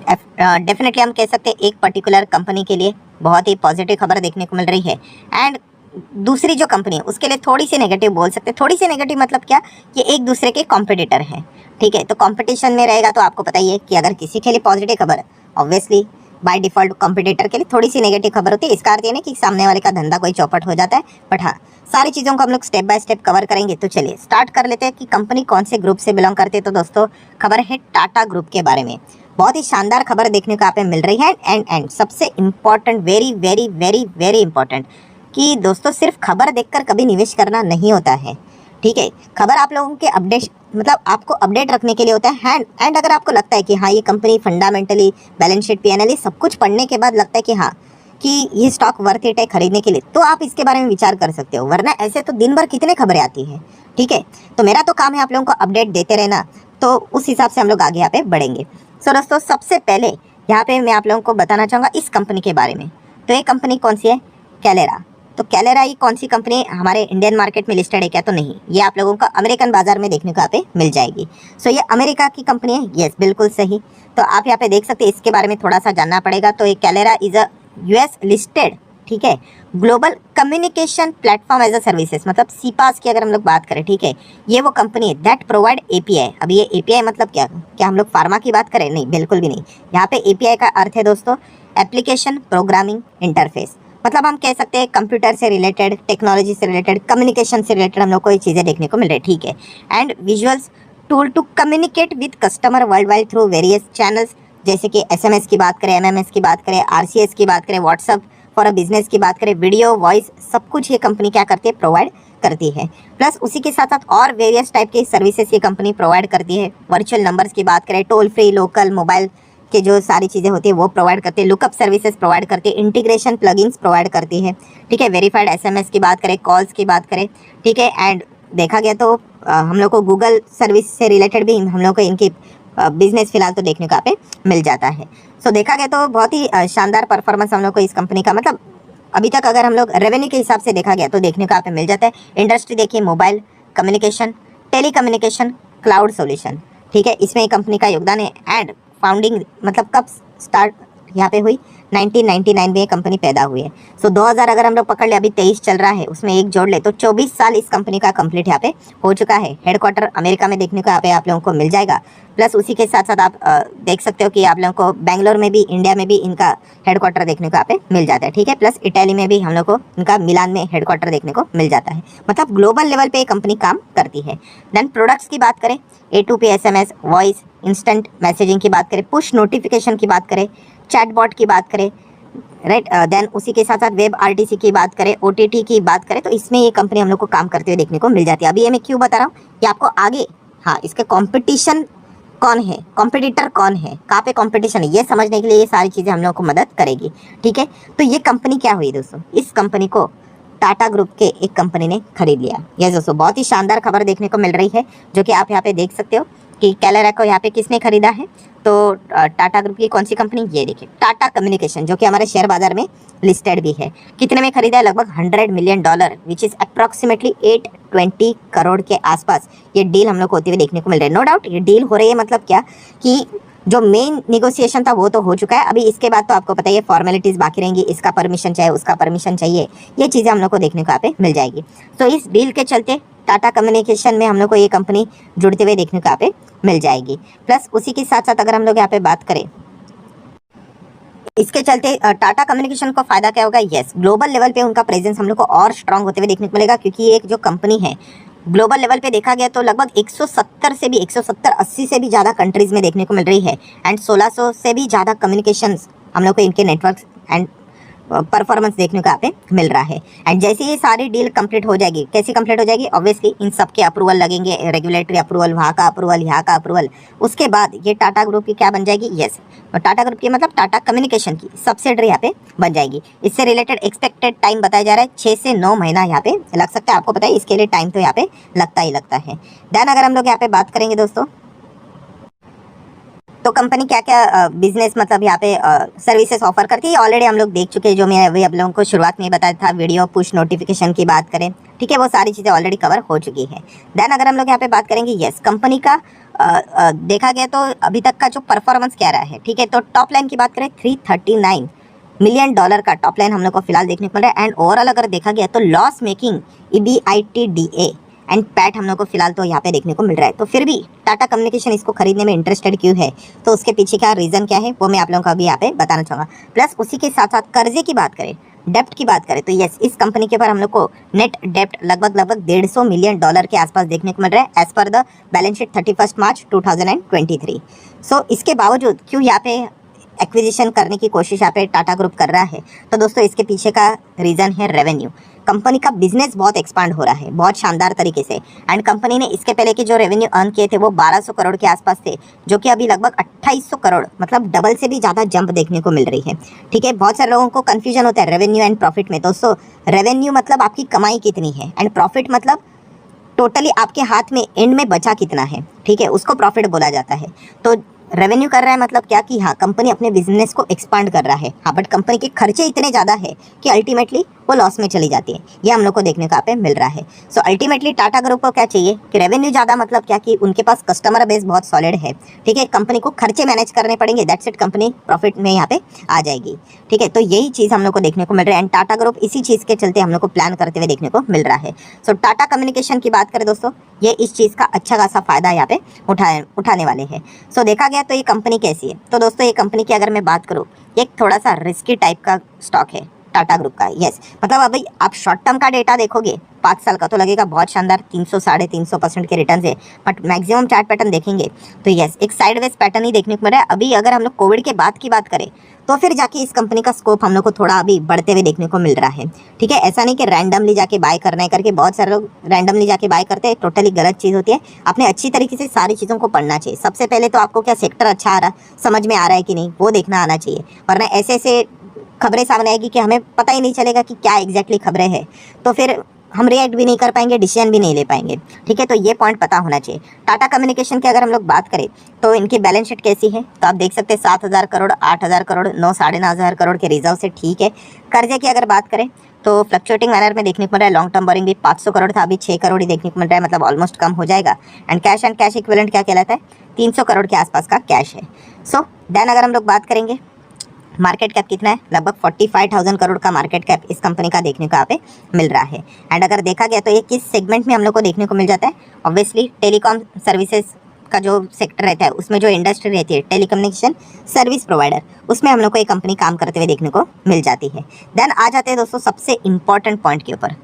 Definitely हम कह सकते हैं एक पर्टिकुलर कंपनी के लिए बहुत ही पॉजिटिव खबर देखने को मिल रही है, एंड दूसरी जो कंपनी है उसके लिए थोड़ी सी नेगेटिव बोल सकते हैं। थोड़ी सी नेगेटिव मतलब क्या, ये एक दूसरे के कॉम्पिटिटर हैं, ठीक है। तो कंपटीशन में रहेगा तो आपको पता ही है कि अगर किसी के लिए पॉजिटिव खबर, ऑब्वियसली बाय डिफॉल्ट कंपटीटर के लिए थोड़ी सी नेगेटिव खबर होती है। इसका अर्थ ये नहीं कि सामने वाले का धंधा कोई चौपट हो जाता है, बट हाँ, सारी चीज़ों को हम लोग स्टेप बाय स्टेप कवर करेंगे। तो चलिए स्टार्ट कर लेते हैं कि कंपनी कौन से ग्रुप से बिलोंग करती है। तो दोस्तों खबर है टाटा ग्रुप के बारे में। बहुत ही शानदार खबर देखने को यहाँ पे मिल रही है। एंड सबसे important, very very very very important, कि दोस्तों सिर्फ खबर देखकर कभी निवेश करना नहीं होता है, ठीक है। खबर आप लोगों के अपडेट, मतलब आपको अपडेट रखने के लिए होता है। एंड अगर आपको लगता है कि हाँ ये company fundamentally, balance sheet, PNL सब कुछ पढ़ने के बाद लगता है कि हाँ कि ये स्टॉक वर्थ इट है खरीदने के लिए, तो आप इसके बारे में विचार कर सकते हो। वरना ऐसे तो दिन भर कितने खबरें आती हैं, ठीक है। तो मेरा तो काम है आप लोगों को अपडेट देते रहना, तो उस हिसाब से हम लोग आगे यहाँ पे बढ़ेंगे। सो दोस्तों सबसे पहले यहाँ पे मैं आप लोगों को बताना चाहूँगा इस कंपनी के बारे में। तो ये कंपनी कौन सी है? कैलेरा। तो कैलेरा ये कौन सी कंपनी हमारे इंडियन मार्केट में लिस्टेड है क्या? तो नहीं, ये आप लोगों को अमेरिकन बाजार में देखने को यहाँ पे मिल जाएगी। सो ये अमेरिका की कंपनी है, यस बिल्कुल सही। तो आप यहाँ पे देख सकते हैं, इसके बारे में थोड़ा सा जानना पड़ेगा। तो ये Kaleyra is a US listed, ठीक है, global communication platform as a services, मतलब सीपास की अगर हम लोग बात करें, ठीक है। ये वो कंपनी है दैट प्रोवाइड एपीआई। अब ये एपीआई मतलब क्या हम लोग फार्मा की बात करें? नहीं, बिल्कुल भी नहीं। यहाँ पे एपीआई का अर्थ है दोस्तों एप्लीकेशन प्रोग्रामिंग इंटरफेस। मतलब हम कह सकते हैं कंप्यूटर से रिलेटेड, टेक्नोलॉजी से रिलेटेड, कम्युनिकेशन से रिलेटेड हम लोग को ये चीज़ें देखने को मिल रही है, ठीक है। And visuals tool to communicate with customer world wide through various channels, जैसे कि एसएमएस की बात करें, एमएमएस की बात करें, आरसीएस की बात करें, व्हाट्सअप फॉर अ बिजनेस की बात करें, वीडियो, वॉइस, सब कुछ ये कंपनी क्या करती है? प्रोवाइड करती है। प्लस उसी के साथ साथ और वेरियस टाइप की सर्विसेज ये कंपनी प्रोवाइड करती है। वर्चुअल नंबर्स की बात करें, टोल फ्री, लोकल, मोबाइल के जो सारी चीज़ें होती है वो प्रोवाइड करती है। लुकअप सर्विसेज प्रोवाइड करती है, इंटीग्रेशन प्लगइन्स प्रोवाइड करती है, ठीक है। वेरीफाइड एसएमएस की बात करें, कॉल्स की बात करें, ठीक है। एंड देखा गया तो हम लोग को गूगल सर्विस से रिलेटेड भी हम लोग को इनकी बिजनेस फिलहाल तो देखने को यहाँ पे मिल जाता है। सो देखा गया तो बहुत ही शानदार परफॉर्मेंस हम लोग को इस कंपनी का, मतलब अभी तक अगर हम लोग रेवेन्यू के हिसाब से देखा गया तो देखने को यहाँ पे मिल जाता है। इंडस्ट्री देखिए, mobile communication, telecommunication, cloud solution, ठीक है, इसमें कंपनी का योगदान है। एंड फाउंडिंग मतलब कब स्टार्ट यहाँ पे हुई? 1999 में ये कंपनी पैदा हुई है। सो 2000 अगर हम लोग पकड़ ले, अभी 23 चल रहा है, उसमें एक जोड़ ले तो 24 साल इस कंपनी का कंप्लीट यहाँ पे हो चुका है। हेडक्वार्टर अमेरिका में देखने को यहाँ पे आप लोगों को मिल जाएगा। प्लस उसी के साथ साथ आप देख सकते हो कि आप लोगों को बैंगलोर में भी, इंडिया में भी इनका हेडक्वार्टर देखने को यहाँ पे मिल जाता है, ठीक है। प्लस इटली में भी हम लोग को इनका मिलान में हेडक्वार्टर देखने को मिल जाता है। मतलब ग्लोबल लेवल पे ये कंपनी काम करती है। देन प्रोडक्ट्स की बात करें, A2P SMS, voice, instant messaging की बात करें, पुश नोटिफिकेशन की बात करें, चैटबॉट की बात करें, राइट। देन उसी के साथ साथ वेब आरटीसी की बात करें, ओटीटी की बात करें, तो इसमें ये कंपनी हम लोग को काम करते हुए देखने को मिल जाती है। अभी ये मैं क्यों बता रहा हूँ कि आपको आगे, हाँ, इसके कंपटीशन कौन है, कॉम्पिटिटर कौन है, कहाँ पे कंपटीशन है, ये समझने के लिए ये सारी चीज़ें हम लोग को मदद करेगी, ठीक है। तो ये कंपनी क्या हुई दोस्तों? इस कंपनी को टाटा ग्रुप के एक कंपनी ने खरीद लिया। यस दोस्तों, बहुत ही शानदार खबर देखने को मिल रही है, जो कि आप यहाँ पे देख सकते हो कि कैलेरा को यहाँ पे किसने खरीदा है। तो टाटा ग्रुप की कौन सी कंपनी? ये देखिए, टाटा कम्युनिकेशन, जो कि हमारे शेयर बाजार में लिस्टेड भी है। कितने में खरीदा है? लगभग $100 million, which is approximately 820 crore के आसपास ये डील हम लोग को होती हुई देखने को मिल रही है। नो डाउट ये डील हो रही है, मतलब क्या कि जो मेन निगोसिएशन था वो तो हो चुका है। अभी इसके बाद तो आपको पता है फॉर्मेलिटीज़ बाकी रहेंगी, इसका परमिशन चाहिए, उसका परमिशन चाहिए, ये चीज़ें हम लोग को देखने को यहाँ पे मिल जाएगी। तो इस डील के चलते टाटा कम्युनिकेशन में हम लोग को ये कंपनी जुड़ते हुए देखने को यहाँ पे मिल जाएगी। प्लस उसी के साथ साथ अगर हम लोग यहाँ पे बात करें, इसके चलते टाटा कम्युनिकेशन को फायदा क्या होगा? यस, ग्लोबल लेवल पे उनका प्रेजेंस हम लोग को और स्ट्रांग होते हुए देखने को मिलेगा, क्योंकि ये एक जो कंपनी है ग्लोबल लेवल पे देखा गया तो लगभग 170-80 से भी ज़्यादा कंट्रीज़ में देखने को मिल रही है। एंड 1600 से भी ज़्यादा कम्युनिकेशंस हम लोग को इनके नेटवर्क एंड परफॉर्मेंस देखने को यहाँ पे मिल रहा है। एंड जैसे ये सारी डील कंप्लीट हो जाएगी, कैसी कंप्लीट हो जाएगी? ऑब्वियसली इन सब के अप्रूवल लगेंगे, रेगुलेटरी अप्रूवल, वहाँ का अप्रूवल, यहाँ का अप्रूवल, उसके बाद ये टाटा ग्रुप की क्या बन जाएगी? यस, टाटा ग्रुप की मतलब टाटा कम्युनिकेशन की सब्सिडरी यहाँ पे बन जाएगी। इससे रिलेटेड एक्सपेक्टेड टाइम बताया जा रहा है 6 से 9 महीना यहाँ पे लग सकता है। आपको पता है इसके लिए टाइम तो यहाँ पे लगता ही लगता है। देन अगर हम लोग यहाँ पे बात करेंगे दोस्तों, तो कंपनी क्या क्या बिजनेस मतलब यहाँ पे सर्विसेज ऑफर करती है, ऑलरेडी हम लोग देख चुके हैं। जो मैं अभी आप लोगों को शुरुआत में ही बताया था, वीडियो, पुश नोटिफिकेशन की बात करें, ठीक है, वो सारी चीज़ें ऑलरेडी कवर हो चुकी है। देन अगर हम लोग यहाँ पे बात करेंगे, यस, कंपनी का देखा गया तो अभी तक का जो परफॉर्मेंस क्या रहा है, ठीक है। तो टॉप लाइन की बात करें $339 मिलियन का टॉप लाइन हम लोग को फिलहाल देखने को मिल रहा है। एंड ओवरऑल अगर देखा गया तो loss making EBITDA and PAT हम लोग को फिलहाल तो यहाँ पे देखने को मिल रहा है। तो फिर भी टाटा कम्युनिकेशन इसको खरीदने में इंटरेस्टेड क्यों है, तो उसके पीछे का रीज़न क्या है वो मैं आप लोगों को अभी यहाँ पे बताना चाहूँगा। प्लस उसी के साथ साथ कर्जे की बात करें, डेप्ट की बात करें, तो यस इस कंपनी के ऊपर हम लोग को नेट डेप्ट लगभग $150 मिलियन के आसपास देखने को मिल रहा है as per the balance sheet 31 March 2023। So इसके बावजूद क्यों यहाँ पे एक्विजिशन करने की कोशिश यहाँ पे टाटा ग्रुप कर रहा है, तो दोस्तों इसके पीछे का रीज़न है रेवेन्यू। कंपनी का बिजनेस बहुत एक्सपांड हो रहा है बहुत शानदार तरीके से। एंड कंपनी ने इसके पहले के जो रेवेन्यू अर्न किए थे वो 1200 करोड़ के आसपास थे, जो कि अभी लगभग 2800 करोड़ मतलब डबल से भी ज़्यादा जंप देखने को मिल रही है, ठीक है। बहुत सारे लोगों को कन्फ्यूजन होता है रेवेन्यू एंड प्रॉफिट में। दोस्तों रेवेन्यू मतलब आपकी कमाई कितनी है एंड प्रॉफिट मतलब टोटली आपके हाथ में एंड में बचा कितना है, ठीक है, उसको प्रॉफिट बोला जाता है। तो रेवेन्यू कर रहा है मतलब क्या कि हाँ कंपनी अपने बिजनेस को एक्सपांड कर रहा है, हाँ बट कंपनी के खर्चे इतने ज़्यादा है कि अल्टीमेटली वो लॉस में चली जाती है। ये हम लोग को देखने को यहाँ पे मिल रहा है। सो अल्टीमेटली टाटा ग्रुप को क्या चाहिए कि रेवेन्यू ज़्यादा मतलब क्या कि उनके पास कस्टमर बेस बहुत सॉलिड है, ठीक है। कंपनी को खर्चे मैनेज करने पड़ेंगे, दैट्स इट, कंपनी प्रॉफिट में यहाँ पे आ जाएगी, ठीक है। तो यही चीज़ हम लोग को देखने को मिल रहा है एंड टाटा ग्रुप इसी चीज़ के चलते हम लोग को प्लान करते हुए देखने को मिल रहा है। सो टाटा कम्युनिकेशन की बात करें दोस्तों, ये इस चीज़ का अच्छा खासा फायदा यहाँ पे उठाने वाले हैं। सो देखा गया तो ये कंपनी कैसी है, तो दोस्तों ये कंपनी की अगर मैं बात करूँ, एक थोड़ा सा रिस्की टाइप का स्टॉक है टाटा ग्रुप का। यस मतलब अभी आप शॉर्ट टर्म का डेटा देखोगे 5 साल का तो लगेगा बहुत शानदार 300-350% के रिटर्न है, बट मैक्सिमम चार्ट पैटर्न देखेंगे तो यस एक साइडवेज पैटर्न ही देखने को मिल रहा है। अभी अगर हम लोग कोविड के बाद की बात करें तो फिर जाके इस कंपनी का स्कोप हम लोग को थोड़ा अभी बढ़ते हुए देखने को मिल रहा है, ठीक है। ऐसा नहीं कि रैंडमली जाके बाय करना है करके, बहुत सारे लोग रैंडमली जाके बाय करते हैं, टोटली गलत चीज़ होती है। आपने अच्छी तरीके से सारी चीज़ों को पढ़ना चाहिए। सबसे पहले तो आपको क्या सेक्टर अच्छा आ रहा समझ में आ रहा है कि नहीं वो देखना आना चाहिए, वरना ऐसे ऐसे खबरें सामने आएगी कि हमें पता ही नहीं चलेगा कि क्या एग्जैक्टली खबरें हैं, तो फिर हम रिएक्ट भी नहीं कर पाएंगे, डिसीजन भी नहीं ले पाएंगे, ठीक है। तो ये पॉइंट पता होना चाहिए। टाटा कम्युनिकेशन की अगर हम लोग बात करें तो इनकी बैलेंस शीट कैसी है, तो आप देख सकते हैं 7,000 करोड़, 8,000 करोड़, 9-9,500 करोड़ के रिजर्व से, ठीक है। कर्जे की अगर बात करें तो फ्लक्चुएटिंग मैनर में देखने को मिल रहा है। लॉन्ग टर्म बोरिंग भी 500 करोड़ था, अभी 6 करोड़ ही देखने को मिल रहा है, मतलब ऑलमोस्ट कम हो जाएगा। एंड कैश इक्विवेलेंट क्या कहलाता है, 300 करोड़ के आसपास का कैश है। सो देन अगर हम लोग बात करेंगे मार्केट कैप कितना है, लगभग 45,000 करोड़ का मार्केट कैप इस कंपनी का देखने को यहाँ पे मिल रहा है। एंड अगर देखा गया तो ये किस सेगमेंट में हम लोग को देखने को मिल जाता है, ऑब्वियसली टेलीकॉम सर्विसेज का जो सेक्टर रहता है उसमें जो इंडस्ट्री रहती है टेलीकम्युनिकेशन सर्विस प्रोवाइडर, उसमें हम लोग को ये कंपनी काम करते हुए देखने को मिल जाती है। देन आ जाते हैं दोस्तों सबसे इंपॉर्टेंट पॉइंट के ऊपर,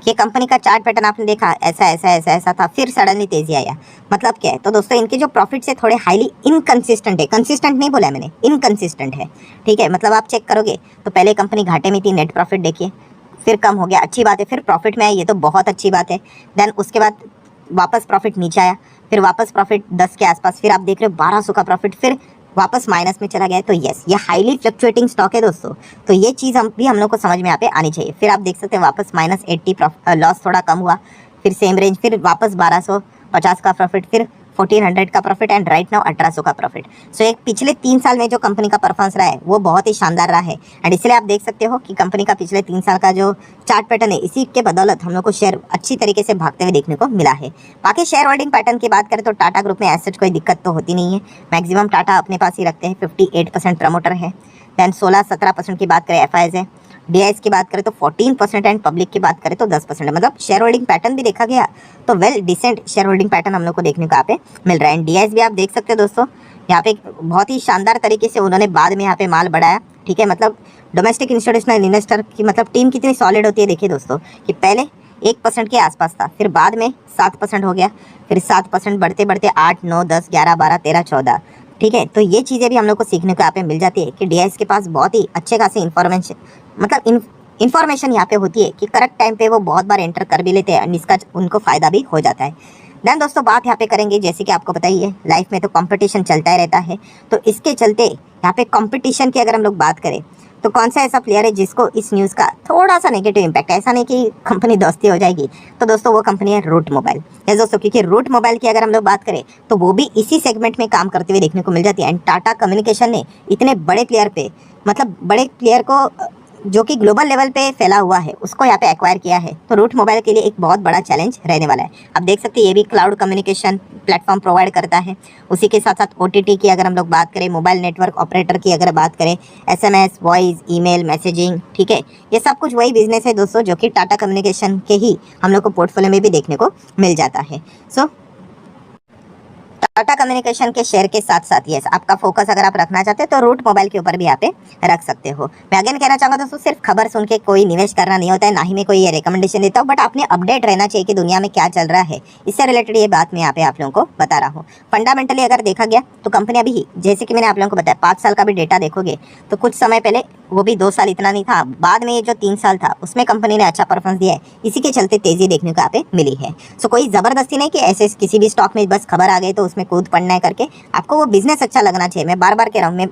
ये कंपनी का चार्ट पैटर्न आपने देखा ऐसा था, फिर सडनली तेजी आया, मतलब क्या है, तो दोस्तों इनके जो प्रॉफिट्स है थोड़े हाईली इनकंसिस्टेंट है, कंसिस्टेंट नहीं बोला मैंने, इनकंसिस्टेंट है, ठीक है। मतलब आप चेक करोगे तो पहले कंपनी घाटे में थी, नेट प्रॉफिट देखिए, फिर कम हो गया, अच्छी बात है, फिर प्रॉफिट में आई, ये तो बहुत अच्छी बात है। देन उसके बाद वापस प्रॉफिट नीचे आया, फिर वापस प्रॉफिट 10 के आसपास, फिर आप देख रहे हो 1200 का प्रॉफिट, फिर वापस माइनस में चला गया। तो यस ये हाईली फ्लक्चुएटिंग स्टॉक है दोस्तों, तो ये चीज़ हम लोग को समझ में यहाँ पे आनी चाहिए। फिर आप देख सकते हैं वापस -80 लॉस थोड़ा कम हुआ, फिर सेम रेंज, फिर वापस 1250 का प्रॉफिट, फिर 1400 का प्रॉफिट एंड राइट नाउ 1800 का प्रॉफिट। सो एक पिछले 3 साल में जो कंपनी का परफॉर्मेंस रहा है वो बहुत ही शानदार रहा है। एंड इसलिए आप देख सकते हो कि कंपनी का पिछले 3 साल का जो चार्ट पैटर्न है, इसी के बदौलत हम लोग को शेयर अच्छी तरीके से भागते हुए देखने को मिला है। बाकी शेयर होल्डिंग पैटर्न की बात करें तो टाटा ग्रुप में एसेट कोई दिक्कत तो होती नहीं है, मैक्सिमम टाटा अपने पास ही रखते हैं, 58% प्रमोटर है। देन 16-17% की बात करें एफआईज है, डीआईएस की बात करें तो 14% एंड पब्लिक की बात करें तो 10%, मतलब शेयर होल्डिंग पैटर्न भी देखा गया तो well decent shareholding pattern हम लोग को देखने को यहाँ पे मिल रहा है। एंड डीआईएस भी आप देख सकते हो दोस्तों, यहाँ पे बहुत ही शानदार तरीके से उन्होंने बाद में यहाँ पे माल बढ़ाया, ठीक है। मतलब डोमेस्टिक इंस्टीट्यूशनल इन्वेस्टर की मतलब टीम कितनी सॉलिड होती है, देखिए दोस्तों कि पहले 1% के आसपास था, फिर बाद में 7% हो गया, फिर 7% बढ़ते बढ़ते 8, 9, 10, 11, 12, 13, 14, ठीक है। तो ये चीज़ें भी हम लोग को सीखने को यहाँ पे मिल जाती है कि डीआईएस के पास बहुत ही अच्छे खासे इन्फॉर्मेशन यहाँ पे होती है कि करेक्ट टाइम पे वो बहुत बार एंटर कर भी लेते हैं और इसका उनको फ़ायदा भी हो जाता है। देन दोस्तों बात यहाँ पे करेंगे, जैसे कि आपको पता ही है लाइफ में तो कंपटीशन चलता ही रहता है, तो इसके चलते यहाँ पे कंपटीशन की अगर हम लोग बात करें तो कौन सा ऐसा प्लेयर है जिसको इस न्यूज़ का थोड़ा सा नेगेटिव इम्पैक्ट, ऐसा नहीं कि कंपनी दोस्ती हो जाएगी, तो दोस्तों वो कंपनी है रूट मोबाइल। यस दोस्तों, क्योंकि रूट मोबाइल की अगर हम लोग बात करें तो वो भी इसी सेगमेंट में काम करते हुए देखने को मिल जाती है। एंड टाटा कम्युनिकेशन ने इतने बड़े प्लेयर पे, मतलब बड़े प्लेयर को जो कि ग्लोबल लेवल पे फैला हुआ है उसको यहाँ पे एक्वायर किया है, तो रूट मोबाइल के लिए एक बहुत बड़ा चैलेंज रहने वाला है। आप देख सकते हैं ये भी क्लाउड कम्युनिकेशन प्लेटफॉर्म प्रोवाइड करता है। उसी के साथ साथ OTT की अगर हम लोग बात करें, मोबाइल नेटवर्क ऑपरेटर की अगर बात करें, SMS, वॉइस, ईमेल, मैसेजिंग, ठीक है, ये सब कुछ वही बिजनेस है दोस्तों जो कि टाटा कम्युनिकेशन के ही हम लोग को पोर्टफोलियो में भी देखने को मिल जाता है। सो टाटा कम्युनिकेशन के शेयर के साथ साथ यस, आपका फोकस अगर आप रखना चाहते हैं तो रूट मोबाइल के ऊपर भी यहाँ पे रख सकते हो। मैं अगेन कहना चाहूँगा दोस्तों, सिर्फ खबर सुन के कोई निवेश करना नहीं होता है, ना ही मैं कोई ये रिकमेंडेशन देता हूँ, बट आपने अपडेट रहना चाहिए कि दुनिया में क्या चल रहा है। इससे रिलेटेड ये बात मैं यहाँ पे आप लोगों को बता रहा हूँ। फंडामेंटली अगर देखा गया तो कंपनी अभी, जैसे कि मैंने आप लोगों को बताया, 5 साल का भी डेटा देखोगे तो कुछ समय पहले वो भी 2 साल इतना नहीं था, बाद में ये जो 3 साल था उसमें कंपनी ने अच्छा परफॉर्मेंस दिया है, इसी के चलते तेजी देखने को यहाँ पे मिली है। सो कोई ज़बरदस्ती नहीं कि ऐसे किसी भी स्टॉक में बस खबर आ गई तो उसमें कूद पड़ना है करके, आपको वो बिजनेस अच्छा लगना चाहिए। मैं बार बार कह रहा हूँ, मैं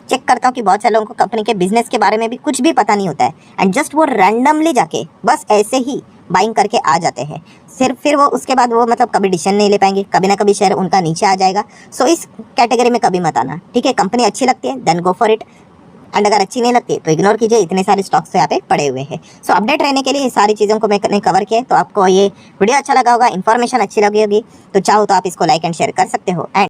चेक करता हूँ कि बहुत सारे लोगों को कंपनी के बिजनेस के बारे में भी कुछ भी पता नहीं होता है, एंड जस्ट वो रैंडमली जाके बस ऐसे ही बाइंग करके आ जाते हैं। सिर्फ फिर वो उसके बाद वो मतलब कभी डिसीजन नहीं ले पाएंगे, कभी ना कभी शेयर उनका नीचे आ जाएगा। सो इस कैटेगरी में कभी मत आना, ठीक है। कंपनी अच्छी लगती है then go for it, and अगर अच्छी नहीं लगती तो इग्नोर कीजिए, इतने सारे स्टॉक्स तो यहाँ पे पड़े हुए हैं। सो अपडेट रहने के लिए ये सारी चीज़ों को मैंने कवर किया है, तो आपको ये वीडियो अच्छा लगा होगा, इन्फॉर्मेशन अच्छी लगी होगी, तो चाहो तो आप इसको लाइक एंड शेयर कर सकते हो। एंड